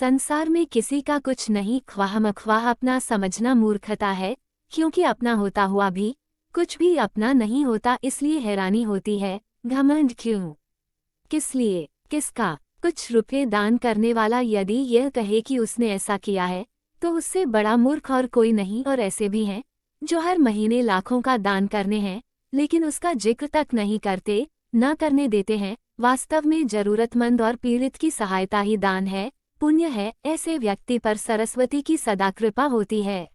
संसार में किसी का कुछ नहीं, ख्वाह अपना समझना मूर्खता है, क्योंकि अपना होता हुआ भी कुछ भी अपना नहीं होता। इसलिए हैरानी होती है, घमंड क्यों, किस लिए, किसका। कुछ रुपए दान करने वाला यदि यह कहे कि उसने ऐसा किया है, तो उससे बड़ा मूर्ख और कोई नहीं। और ऐसे भी हैं जो हर महीने लाखों का दान करने हैं, लेकिन उसका जिक्र तक नहीं करते, न करने देते हैं। वास्तव में जरूरतमंद और पीड़ित की सहायता ही दान है, पुण्य है। ऐसे व्यक्ति पर सरस्वती की सदा कृपा होती है।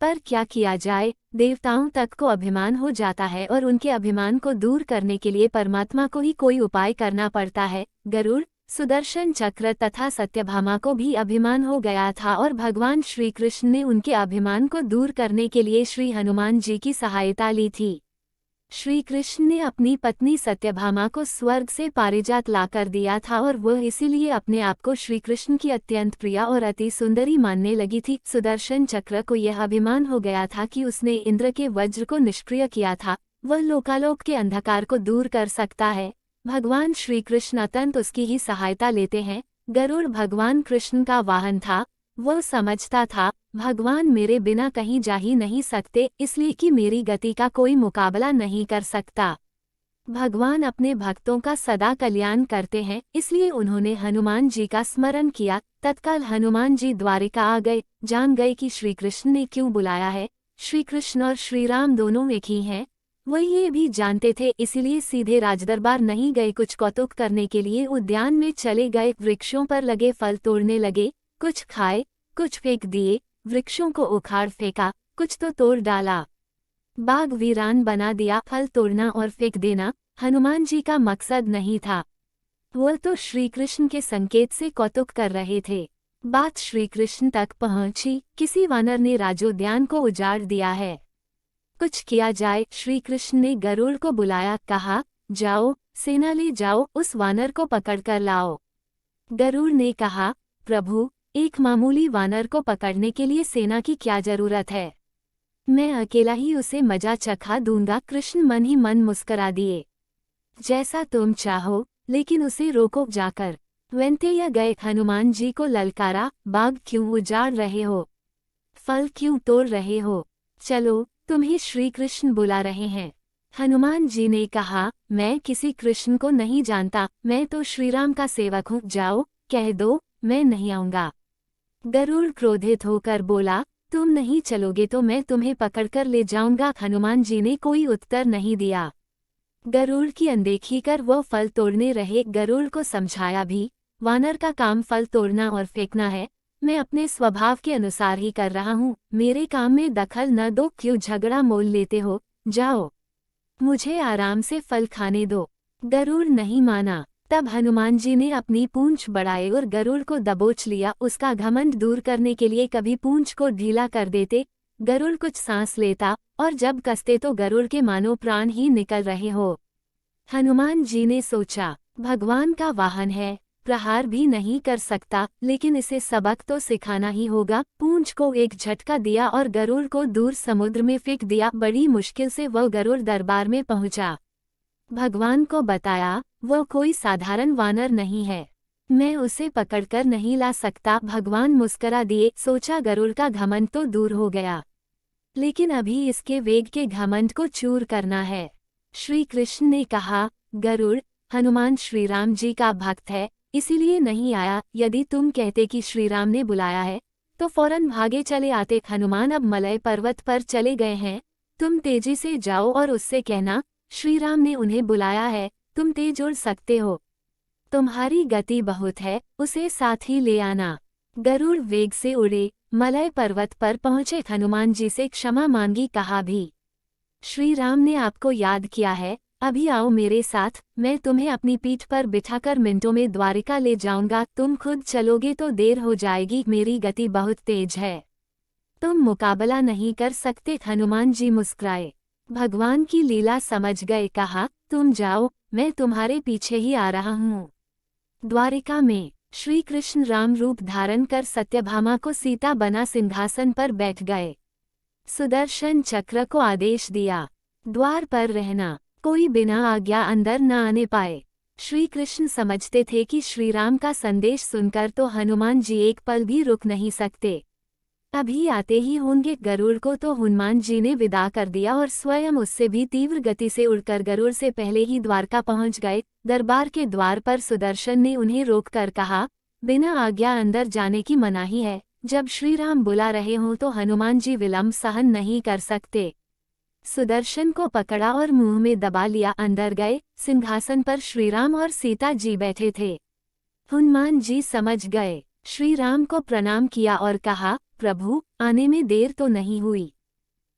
पर क्या किया जाए, देवताओं तक को अभिमान हो जाता है और उनके अभिमान को दूर करने के लिए परमात्मा को ही कोई उपाय करना पड़ता है। गरुड़, सुदर्शन चक्र तथा सत्यभामा को भी अभिमान हो गया था और भगवान श्री कृष्ण ने उनके अभिमान को दूर करने के लिए श्री हनुमान जी की सहायता ली थी। श्री कृष्ण ने अपनी पत्नी सत्यभामा को स्वर्ग से पारिजात लाकर दिया था और वह इसीलिए अपने आप को श्री कृष्ण की अत्यंत प्रिया और अति सुंदरी मानने लगी थी। सुदर्शन चक्र को यह अभिमान हो गया था कि उसने इंद्र के वज्र को निष्क्रिय किया था, वह लोकालोक के अंधकार को दूर कर सकता है। भगवान श्री कृष्ण अत्यंत उसकी ही सहायता लेते हैं। गरुड़ भगवान कृष्ण का वाहन था। वह समझता था, भगवान मेरे बिना कहीं जा ही नहीं सकते, इसलिए कि मेरी गति का कोई मुकाबला नहीं कर सकता। भगवान अपने भक्तों का सदा कल्याण करते हैं, इसलिए उन्होंने हनुमान जी का स्मरण किया। तत्काल हनुमान जी द्वारिका आ गए, जान गए कि श्री कृष्ण ने क्यों बुलाया है। श्री कृष्ण और श्री राम दोनों एक ही हैं, वह ये भी जानते थे, इसलिए सीधे राजदरबार नहीं गए। कुछ कौतुक करने के लिए उद्यान में चले गए, वृक्षों पर लगे फल तोड़ने लगे, कुछ खाए, कुछ फेंक दिए, वृक्षों को उखाड़ फेंका, कुछ तो तोड़ डाला, बाग वीरान बना दिया। फल तोड़ना और फेंक देना हनुमान जी का मकसद नहीं था, वह तो श्री कृष्ण के संकेत से कौतुक कर रहे थे। बात श्री कृष्ण तक पहुंची, किसी वानर ने राजोद्यान को उजाड़ दिया है, कुछ किया जाए। श्री कृष्ण ने गरुड़ को बुलाया, कहा, जाओ सेना ले जाओ, उस वानर को पकड़कर लाओ। गरुड़ ने कहा, प्रभु, एक मामूली वानर को पकड़ने के लिए सेना की क्या जरूरत है, मैं अकेला ही उसे मजा चखा दूंगा। कृष्ण मन ही मन मुस्करा दिए, जैसा तुम चाहो, लेकिन उसे रोको जाकर। वैंतेय गए, हनुमान जी को ललकारा, बाग क्यों उजाड़ रहे हो, फल क्यों तोड़ रहे हो, चलो तुम्हें श्री कृष्ण बुला रहे हैं। हनुमान जी ने कहा, मैं किसी कृष्ण को नहीं जानता, मैं तो श्रीराम का सेवक हूँ, जाओ कह दो मैं नहीं आऊंगा। गरुड़ क्रोधित होकर बोला, तुम नहीं चलोगे तो मैं तुम्हें पकड़कर ले जाऊंगा। हनुमान जी ने कोई उत्तर नहीं दिया। गरुड़ की अनदेखी कर वो फल तोड़ने रहे। गरुड़ को समझाया भी, वानर का काम फल तोड़ना और फेंकना है, मैं अपने स्वभाव के अनुसार ही कर रहा हूँ, मेरे काम में दखल न दो। क्यों झगड़ा मोल लेते हो, जाओ मुझे आराम से फल खाने दो। गरुड़ नहीं माना। तब हनुमान जी ने अपनी पूंछ बढ़ाई और गरुड़ को दबोच लिया। उसका घमंड दूर करने के लिए कभी पूंछ को ढीला कर देते, गरुड़ कुछ सांस लेता, और जब कसते तो गरुड़ के मानो प्राण ही निकल रहे हो। हनुमान जी ने सोचा, भगवान का वाहन है, प्रहार भी नहीं कर सकता, लेकिन इसे सबक तो सिखाना ही होगा। पूंछ को एक झटका दिया और गरुड़ को दूर समुद्र में फेंक दिया। बड़ी मुश्किल से वह गरुड़ दरबार में पहुंचा। भगवान को बताया, वह कोई साधारण वानर नहीं है, मैं उसे पकड़कर नहीं ला सकता। भगवान मुस्करा दिए, सोचा गरुड़ का घमंड तो दूर हो गया, लेकिन अभी इसके वेग के घमंड को चूर करना है। श्री कृष्ण ने कहा, गरुड़, हनुमान श्रीराम जी का भक्त है, इसीलिए नहीं आया। यदि तुम कहते कि श्रीराम ने बुलाया है, तो फौरन भागे चले आते। हनुमान अब मलय पर्वत पर चले गए हैं, तुम तेजी से जाओ और उससे कहना, श्रीराम ने उन्हें बुलाया है, तुम तेज उड़ सकते हो, तुम्हारी गति बहुत है, उसे साथ ही ले आना। गरुड़ वेग से उड़े, मलय पर्वत पर पहुंचे। हनुमान जी से क्षमा मांगी, कहा भी, श्री राम ने आपको याद किया है, अभी आओ मेरे साथ, मैं तुम्हें अपनी पीठ पर बिठाकर मिनटों में द्वारिका ले जाऊंगा। तुम खुद चलोगे तो देर हो जाएगी, मेरी गति बहुत तेज है, तुम मुकाबला नहीं कर सकते। हनुमान जी मुस्कुराए, भगवान की लीला समझ गए, कहा, तुम जाओ, मैं तुम्हारे पीछे ही आ रहा हूँ। द्वारिका में श्री कृष्ण राम रूप धारण कर सत्यभामा को सीता बना सिंहासन पर बैठ गए। सुदर्शन चक्र को आदेश दिया, द्वार पर रहना, कोई बिना आज्ञा अंदर न आने पाए। श्री कृष्ण समझते थे कि श्री राम का संदेश सुनकर तो हनुमान जी एक पल भी रुक नहीं सकते। अभी आते ही होंगे गरुड़ को, तो हनुमान जी ने विदा कर दिया और स्वयं उससे भी तीव्र गति से उड़कर गरुड़ से पहले ही द्वारका पहुंच गए। दरबार के द्वार पर सुदर्शन ने उन्हें रोककर कहा, बिना आज्ञा अंदर जाने की मनाही है। जब श्री राम बुला रहे हों तो हनुमान जी विलंब सहन नहीं कर सकते। सुदर्शन को पकड़ा और मुंह में दबा लिया। अंदर गए। सिंहासन पर श्रीराम और सीता जी बैठे थे। हनुमान जी समझ गए। श्री राम को प्रणाम किया और कहा, प्रभु, आने में देर तो नहीं हुई।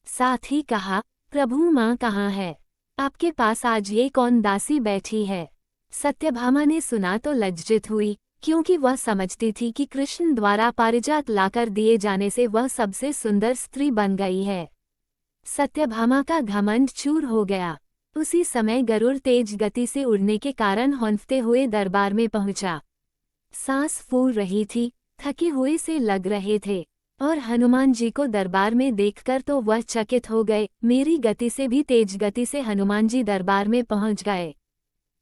साथ ही कहा, प्रभु माँ कहाँ है? आपके पास आज ये कौन दासी बैठी है? सत्यभामा ने सुना तो लज्जित हुई, क्योंकि वह समझती थी कि कृष्ण द्वारा पारिजात लाकर दिए जाने से वह सबसे सुंदर स्त्री बन गई है। सत्यभामा का घमंड चूर हो गया। उसी समय गरुड़ तेज गति से उड़ने के कारण हौंफते हुए दरबार में पहुंचा। सांस फूल रही थी, थके हुए से लग रहे थे, और हनुमान जी को दरबार में देखकर तो वह चकित हो गए। मेरी गति से भी तेज गति से हनुमान जी दरबार में पहुंच गए।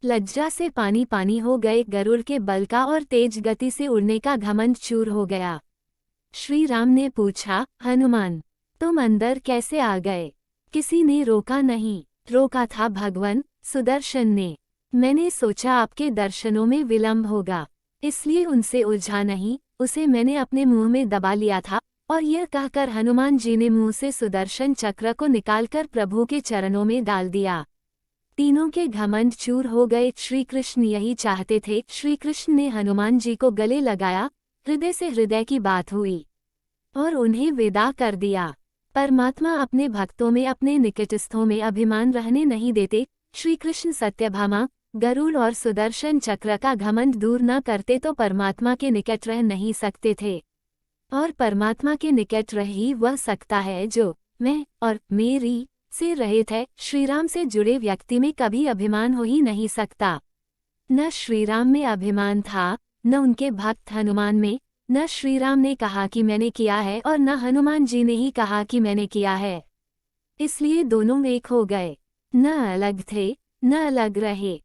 लज्जा से पानी पानी हो गए। गरुड़ के बल का और तेज गति से उड़ने का घमंड चूर हो गया। श्री राम ने पूछा, हनुमान, तुम अंदर कैसे आ गए? किसी ने रोका नहीं? रोका था भगवान सुदर्शन ने। मैंने सोचा आपके दर्शनों में विलंब होगा, इसलिए उनसे उलझा नहीं, उसे मैंने अपने मुंह में दबा लिया था। और यह कहकर हनुमान जी ने मुंह से सुदर्शन चक्र को निकालकर प्रभु के चरणों में डाल दिया। तीनों के घमंड चूर हो गए। श्री कृष्ण यही चाहते थे। श्री कृष्ण ने हनुमान जी को गले लगाया। हृदय से हृदय की बात हुई और उन्हें विदा कर दिया। परमात्मा अपने भक्तों में, अपने निकटस्थों में अभिमान रहने नहीं देते। श्री कृष्ण सत्यभामा, गरुड़ और सुदर्शन चक्र का घमंड दूर न करते तो परमात्मा के निकट रह नहीं सकते थे। और परमात्मा के निकट रह ही वह सकता है जो मैं और मेरी से रहित है। श्रीराम से जुड़े व्यक्ति में कभी अभिमान हो ही नहीं सकता। न श्रीराम में अभिमान था, न उनके भक्त हनुमान में। न श्रीराम ने कहा कि मैंने किया है, और न हनुमान जी ने ही कहा कि मैंने किया है। इसलिए दोनों एक हो गए। न अलग थे, न अलग रहे।